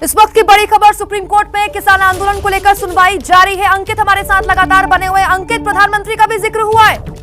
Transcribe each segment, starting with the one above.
इस वक्त की बड़ी खबर, सुप्रीम कोर्ट में किसान आंदोलन को लेकर सुनवाई जारी है। अंकित हमारे साथ लगातार बने हुए। अंकित, प्रधानमंत्री का भी जिक्र हुआ है।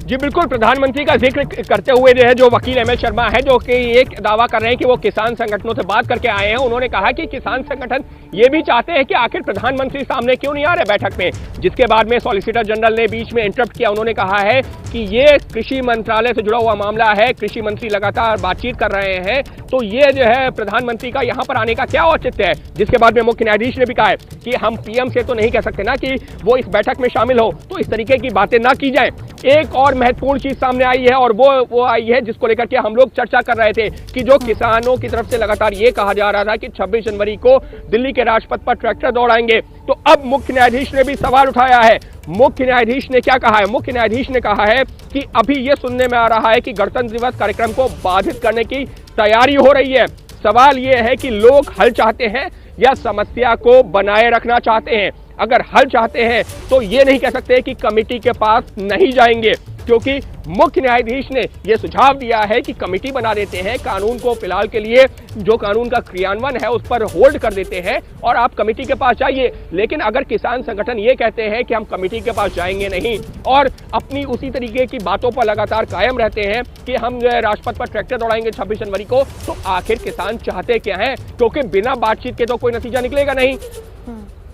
जी बिल्कुल, प्रधानमंत्री का जिक्र करते हुए जो है जो वकील एमएल शर्मा है जो कि एक दावा कर रहे हैं कि वो किसान संगठनों से बात करके आए हैं। उन्होंने कहा कि किसान संगठन ये भी चाहते हैं कि आखिर प्रधानमंत्री सामने क्यों नहीं आ रहे बैठक में, जिसके बाद में सॉलिसिटर जनरल ने बीच में इंटरप्ट किया। उन्होंने कहा है कि ये कृषि मंत्रालय से जुड़ा हुआ मामला है, कृषि मंत्री लगातार बातचीत कर रहे हैं, तो ये जो है प्रधानमंत्री का यहाँ पर आने का क्या औचित्य है। जिसके बाद में मुख्य न्यायाधीश ने भी कहा है कि हम पीएम से तो नहीं कह सकते ना कि वो इस बैठक में शामिल हो, तो इस तरीके की बातें ना की जाए। एक और महत्वपूर्ण चीज सामने आई है और वो आई है जिसको लेकर के हम लोग चर्चा कर रहे थे कि जो किसानों की तरफ से लगातार ये कहा जा रहा था कि 26 जनवरी को दिल्ली के राजपथ पर ट्रैक्टर दौड़ाएंगे, तो अब मुख्य न्यायाधीश ने भी सवाल उठाया है। मुख्य न्यायाधीश ने क्या कहा है? मुख्य न्यायाधीश ने कहा है कि अभी ये सुनने में आ रहा है कि गणतंत्र दिवस कार्यक्रम को बाधित करने की तैयारी हो रही है। सवाल ये है कि लोग हल चाहते हैं या समस्या को बनाए रखना चाहते हैं। अगर हल चाहते हैं तो ये नहीं कह सकते कि कमेटी के पास नहीं जाएंगे, क्योंकि मुख्य न्यायाधीश ने यह सुझाव दिया है कि कमेटी बना देते हैं, कानून को फिलहाल के लिए जो कानून का क्रियान्वयन है उस पर होल्ड कर देते हैं और आप कमेटी के पास जाइए। लेकिन अगर किसान संगठन ये कहते हैं कि हम कमेटी के पास जाएंगे नहीं और अपनी उसी तरीके की बातों पर लगातार कायम रहते हैं कि हम राजपथ पर ट्रैक्टर दौड़ाएंगे 26 जनवरी को, तो आखिर किसान चाहते क्या है? क्योंकि बिना बातचीत के तो कोई नतीजा निकलेगा नहीं।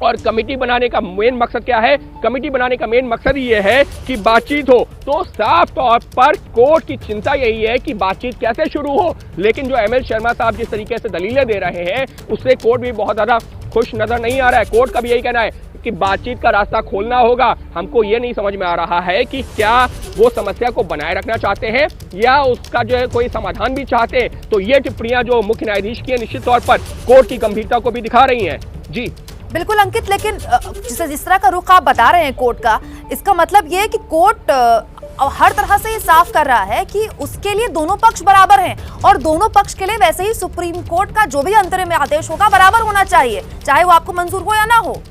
और कमेटी बनाने का मेन मकसद क्या है? कमेटी बनाने का मेन मकसद ये है कि बातचीत हो। तो साफ तौर पर कोर्ट की चिंता यही है कि बातचीत कैसे शुरू हो। लेकिन जो एमएल शर्मा साहब जिस तरीके से दलीलें दे रहे हैं उससे कोर्ट भी बहुत ज्यादा खुश नजर नहीं आ रहा है। कोर्ट का भी यही कहना है कि बातचीत का रास्ता खोलना होगा। हमको ये नहीं समझ में आ रहा है कि क्या वो समस्या को बनाए रखना चाहते हैं या उसका जो है कोई समाधान भी चाहते हैं। तो ये टिप्पणियां जो मुख्य न्यायाधीश की है निश्चित तौर पर कोर्ट की गंभीरता को भी दिखा रही हैं। जी बिल्कुल अंकित, लेकिन जिस तरह का रुख आप बता रहे हैं कोर्ट का, इसका मतलब ये है कि कोर्ट हर तरह से ये साफ कर रहा है कि उसके लिए दोनों पक्ष बराबर हैं और दोनों पक्ष के लिए वैसे ही सुप्रीम कोर्ट का जो भी अंतरिम आदेश होगा बराबर होना चाहिए, चाहे वो आपको मंजूर हो या ना हो।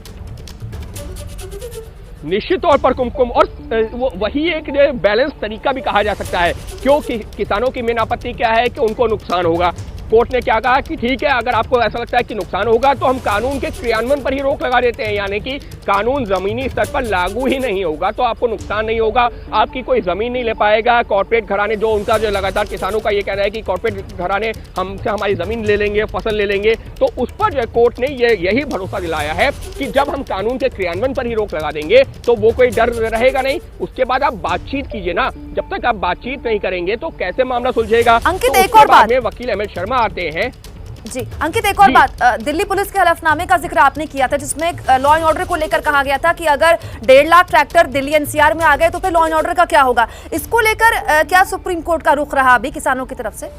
निश्चित तौर पर कुमकुम, और वही एक बैलेंस तरीका भी कहा जा सकता है, क्योंकि किसानों की मेन आपत्ति क्या है कि उनको नुकसान होगा। कोर्ट ने क्या कहा कि ठीक है, अगर आपको ऐसा लगता है कि नुकसान होगा तो हम कानून के क्रियान्वयन पर ही रोक लगा देते हैं, यानी कि कानून जमीनी स्तर पर लागू ही नहीं होगा तो आपको नुकसान नहीं होगा, आपकी कोई जमीन नहीं ले पाएगा। कॉर्पोरेट घराने जो उनका जो लगातार किसानों का ये कहना है कि कॉर्पोरेट घराने हमसे हमारी जमीन ले लेंगे, फसल ले लेंगे, तो उस पर जो है कोर्ट ने यही भरोसा दिलाया है कि जब हम कानून के क्रियान्वयन पर ही रोक लगा देंगे तो वो कोई डर रहेगा नहीं। उसके बाद आप बातचीत कीजिए ना, जब तक आप बातचीत नहीं करेंगे तो कैसे मामला सुलझेगा। अंकित, एक और बात, वकील एमएल शर्मा आते हैं। जी अंकित, एक और बात, दिल्ली पुलिस के हलफनामे का जिक्र आपने किया था जिसमें लॉ एंड ऑर्डर को लेकर कहा गया था कि अगर 1.5 लाख ट्रैक्टर दिल्ली एनसीआर में आ गए तो फिर लॉ एंड ऑर्डर का क्या होगा। इसको लेकर क्या सुप्रीम कोर्ट का रुख रहा अभी किसानों की तरफ से?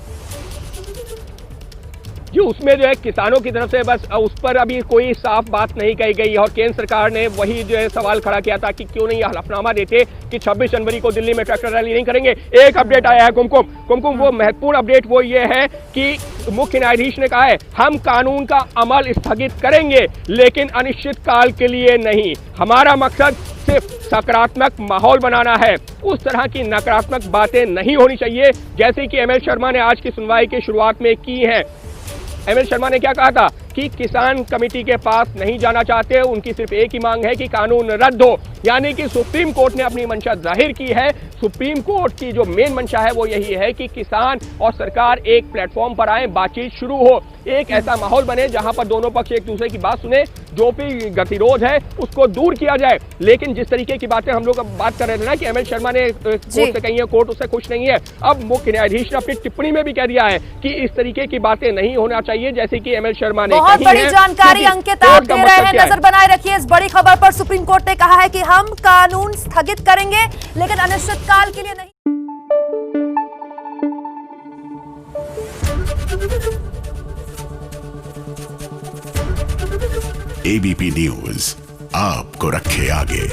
जी उसमें जो है किसानों की तरफ से बस उस पर अभी कोई साफ बात नहीं कही गई और केंद्र सरकार ने वही जो है सवाल खड़ा किया था कि क्यों नहीं हलफनामा देते कि 26 जनवरी को दिल्ली में ट्रैक्टर रैली नहीं करेंगे। एक अपडेट आया है कुमकुम, वो महत्वपूर्ण अपडेट वो ये है कि मुख्य न्यायाधीश ने कहा है हम कानून का अमल स्थगित करेंगे लेकिन अनिश्चित काल के लिए नहीं। हमारा मकसद सिर्फ सकारात्मक माहौल बनाना है, उस तरह की नकारात्मक बातें नहीं होनी चाहिए जैसे कि एमएल शर्मा ने आज की सुनवाई की शुरुआत में की है। एमएल शर्मा ने क्या कहा था कि किसान कमेटी के पास नहीं जाना चाहते, उनकी सिर्फ एक ही मांग है कि कानून रद्द हो, यानी कि सुप्रीम कोर्ट ने अपनी मंशा जाहिर की है। सुप्रीम कोर्ट की जो मेन मंशा है वो यही है कि किसान और सरकार एक प्लेटफॉर्म पर आए, बातचीत शुरू हो, एक ऐसा माहौल बने जहां पर दोनों पक्ष एक दूसरे की बात सुने, जो भी गतिरोध है उसको दूर किया जाए। लेकिन जिस तरीके की बातें हम लोग अब बात कर रहे थे ना कि एमएल शर्मा ने कोर्ट से कही है, कोर्ट उससे खुश नहीं है। अब मुख्य न्यायाधीश ने अपनी टिप्पणी में भी कह दिया है कि इस तरीके की बातें नहीं होना चाहिए जैसे कि एमएल शर्मा ने। बहुत बड़ी जानकारी अंकित आप दे रहे हैं, नजर बनाए रखिए इस बड़ी खबर पर। सुप्रीम कोर्ट ने कहा है कि हम कानून स्थगित करेंगे लेकिन अनिश्चित काल के लिए नहीं। एबीपी न्यूज आपको रखे आगे।